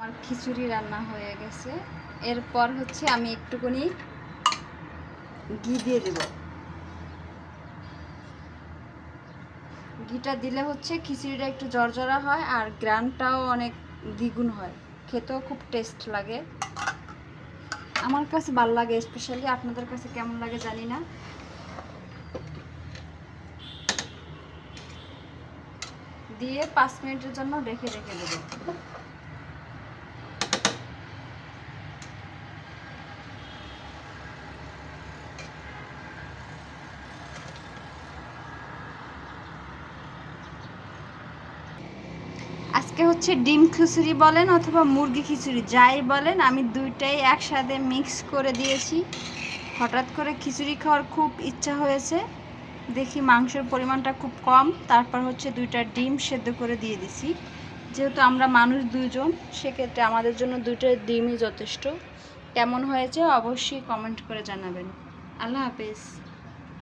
আর খিচুড়ি রান্না হয়ে গেছে। এরপর হচ্ছে আমি একটুখানি ঘি দিয়ে দেব। ঘিটা দিলে হচ্ছে খিচুড়িটা একটু জরজরা হয় আর গ্রানটাও অনেক দ্বিগুণ হয়, খেতেও খুব টেস্ট লাগে। আমার কাছে ভালো লাগে, স্পেশালি আপনাদের কাছে কেমন লাগে জানি না। দিয়ে 5 মিনিটের জন্য রেখে দেবো। আজকে হচ্ছে ডিম খিচুড়ি বলেন অথবা মুরগি খিচুড়ি যাই বলেন, আমি দুইটাই একসাথে মিক্স করে দিয়েছি। হঠাৎ করে খিচুড়ি খাওয়ার খুব ইচ্ছা হয়েছে, দেখি মাংসের পরিমাণটা খুব কম, তারপর হচ্ছে 2টা ডিম সেদ্ধ করে দিয়ে দিছি। যেহেতু আমরা মানুষ 2 জন, সেক্ষেত্রে আমাদের জন্য 2টা ডিমই যথেষ্ট। কেমন হয়েছে অবশ্যই কমেন্ট করে জানাবেন। আল্লাহ হাফেজ।